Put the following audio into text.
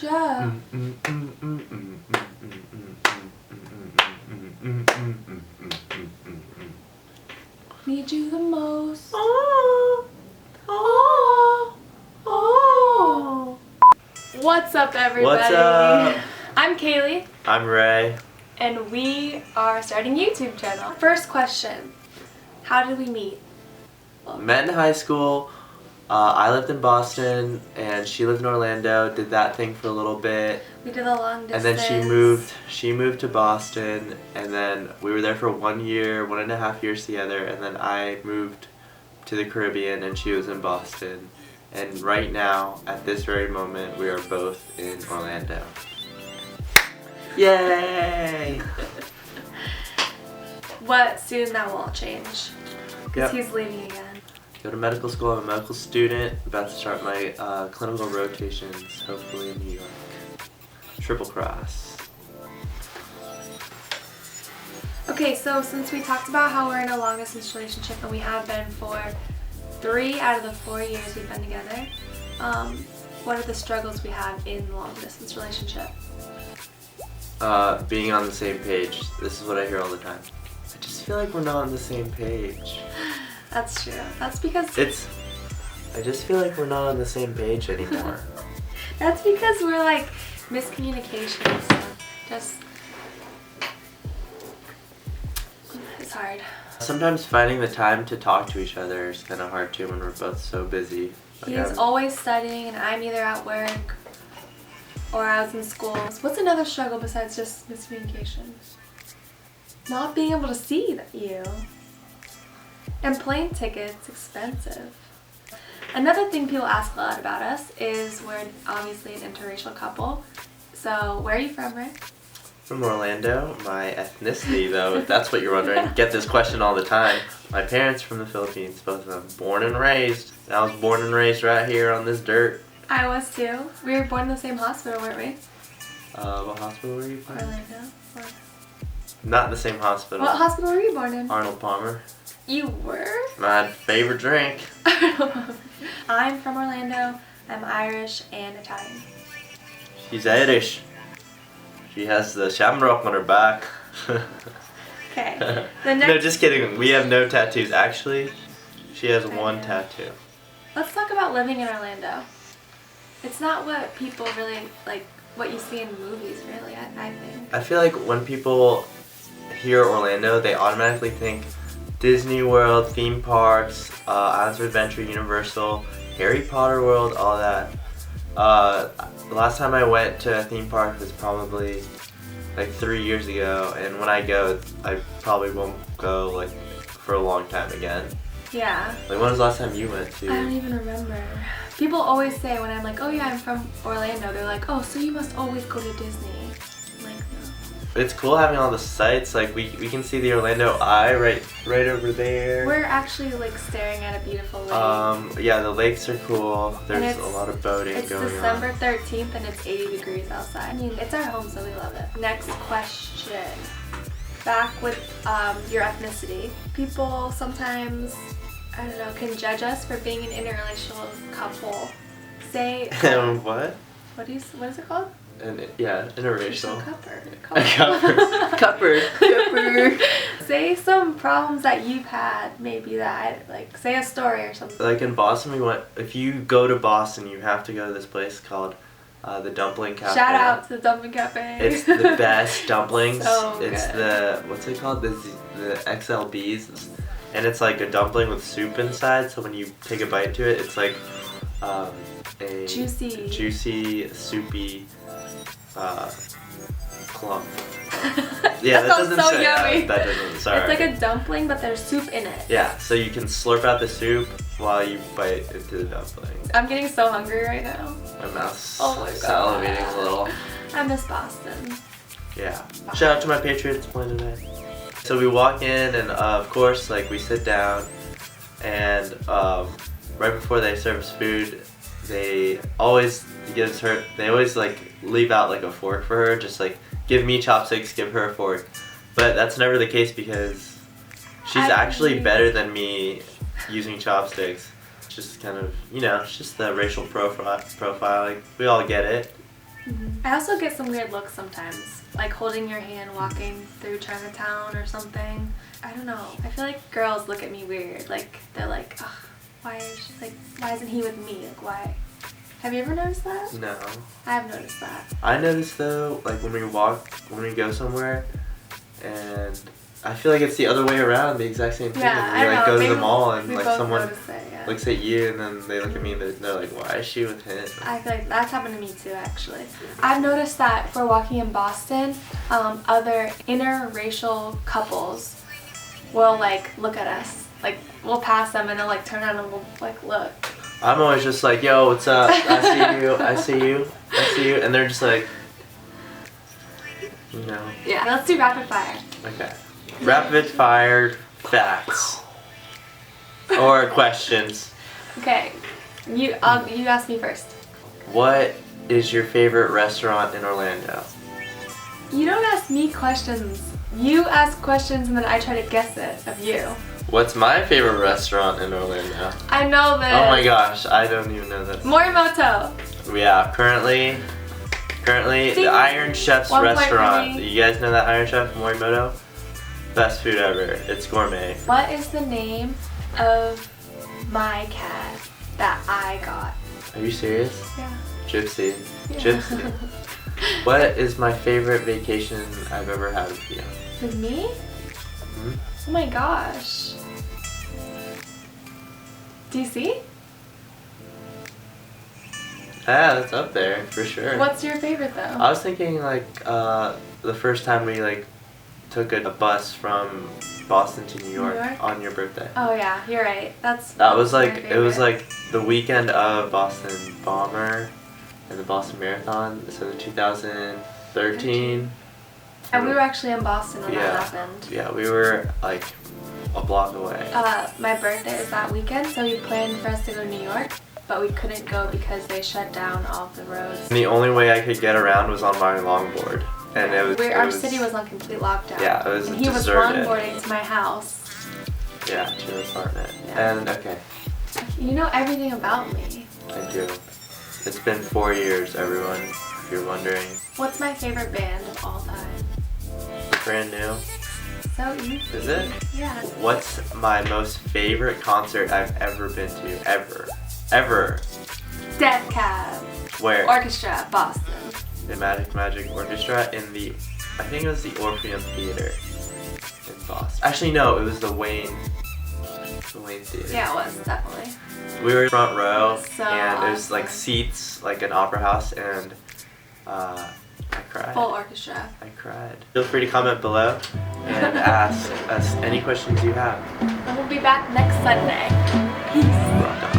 relationship. Need you the most. Oh, oh, oh. What's up, everybody? What's up? I'm Kaleigh. I'm Ray. And we are starting a YouTube channel. First question, how did we meet? Met in high school. I lived in Boston and she lived in Orlando. Did that thing for a little bit. We did a long distance. And then she moved to Boston, and then we were there for 1 year, 1.5 years together, and then I moved to the Caribbean and she was in Boston. And right now, at this very moment, we are both in Orlando. Yay! What? Soon that will all change. Because Yep. he's leaving again. Go to medical school. I'm a medical student. About to start my clinical rotations, hopefully in New York. Triple cross. Okay, so since we talked about how we're in a long distance relationship and we have been for 3 out of the 4 years we've been together, what are the struggles we have in long distance relationship? Being on the same page. This is what I hear all the time. I just feel like we're not on the same page. That's true. That's because I just feel like we're not on the same page anymore. that's because we're like miscommunication and stuff. Just it's hard. Sometimes finding the time to talk to each other is kind of hard too when we're both so busy. He's always studying and I'm either at work or I was in school. What's another struggle besides just miscommunication? Not being able to see you. And plane tickets, expensive. Another thing people ask a lot about us is we're obviously an interracial couple. So where are you from, Rick? From Orlando. My ethnicity, though, if that's what you're wondering, get this question all the time. My parents from the Philippines, both of them, born and raised. I was born and raised right here on this dirt. I was too. We were born in the same hospital, weren't we? What hospital were you born in? Orlando. Not the same hospital. What hospital were you born in? Arnold Palmer. You were? My favorite drink. I'm from Orlando. I'm Irish and Italian. She's Irish. She has the shamrock on her back. Okay. The next. No, just kidding. We have no tattoos. Actually, she has one tattoo. Let's talk about living in Orlando. It's not what people really like, what you see in movies, really, I think. I feel like when people hear Orlando, they automatically think Disney World, theme parks, Islands of Adventure, Universal, Harry Potter World, all that. The last time I went to a theme park was probably like 3 years ago, and when I go, I probably won't go like for a long time again. Yeah. Like, when was the last time you went to? I don't even remember. People always say when I'm like, oh yeah, I'm from Orlando, they're like, oh, so you must always go to Disney. I'm like, no. It's cool having all the sights. Like, we can see the Orlando Eye right over there. We're actually like staring at a beautiful lake. Yeah, the lakes are cool. There's a lot of boating going on. It's December 13th and it's 80 degrees outside. I mean, it's our home, so we love it. Next question. Back with your ethnicity. People sometimes, I don't know, can judge us for being an interracial couple. Say what? What is it called? Interracial. Cupper. Say some problems that you've had, maybe say a story or something. Like in Boston, if you go to Boston, you have to go to this place called the Dumpling Cafe. Shout out to the Dumpling Cafe. It's the best dumplings. So it's good. what's it called? The XLBs. And it's like a dumpling with soup inside, so when you take a bite to it, it's like a juicy, soupy clump. Yeah, that that doesn't so say yummy. that doesn't. Sorry. It's like a dumpling, but there's soup in it. Yeah, so you can slurp out the soup while you bite into the dumpling. I'm getting so hungry right now. My mouth's Oh my salivating a little. I miss Boston. Yeah. Shout out to my Patriots playing today. So we walk in and of course like we sit down and right before they serve us food, they always like leave out like a fork for her, just like give me chopsticks, give her a fork. But that's never the case because she's actually better than me using chopsticks. It's just kind of, it's just the racial profile. Like, we all get it. I also get some weird looks sometimes, like holding your hand walking through Chinatown or something. I don't know. I feel like girls look at me weird. Like they're like, ugh, why isn't he with me? Like why? Have you ever noticed that? No. I have noticed that. I noticed though, like when we go somewhere, and I feel like it's the other way around, the exact same thing. Yeah, We I like know. go to Maybe the mall and we like both someone notice it, yeah. looks at you and then they look at me and they're like, why is she with him? I feel like that's happened to me too, actually. I've noticed that if we're walking in Boston, other interracial couples will like look at us. Like we'll pass them and they'll like turn around and we'll like look. I'm always just like, yo, what's up? I see you, I see you, I see you, and they're just like, you know. Yeah, let's do rapid fire. Okay. Rapid fire facts or questions. Okay, you ask me first. What is your favorite restaurant in Orlando? You don't ask me questions. You ask questions and then I try to guess it of you. What's my favorite restaurant in Orlando? I know this. Oh my gosh, I don't even know this. Morimoto. Yeah, currently the Iron Chef's 1 point restaurant. for me. You guys know that Iron Chef, Morimoto? Best food ever. It's gourmet. What is the name of my cat that I got? Are you serious? Yeah. Gypsy. Yeah. Gypsy. What is my favorite vacation I've ever had with you? With me? Hmm? Oh my gosh. DC? Yeah, that's up there for sure. What's your favorite though? I was thinking like the first time we like took a bus from Boston to New York on your birthday. Oh yeah, you're right. That was my like it was favorite. like the weekend of Boston Bomber and the Boston Marathon, so the 2013. And we were actually in Boston when that happened. Yeah, we were like a block away. My birthday is that weekend, so we planned for us to go to New York, but we couldn't go because they shut down all of the roads. And the only way I could get around was on my longboard, and Our city was on complete lockdown. Yeah, it was and he deserted. was longboarding to my house. Yeah, to your apartment. Yeah. And okay, You know everything about me. I do. It's been 4 years, everyone, if you're wondering. What's my favorite band of all time? Brand new. So easy. Is it? Yeah. What's my most favorite concert I've ever been to? Ever. Death Cab. Where? Orchestra, Boston. The Magic Orchestra in I think it was the Orpheum Theater in Boston. Actually, no, it was the Wayne Theater. Yeah, it was, definitely. We were in front row, So and there's like awesome. seats, like an opera house, and I cried. Full orchestra. I cried. Feel free to comment below and ask us any questions you have. And we'll be back next Sunday. Peace. Rock on.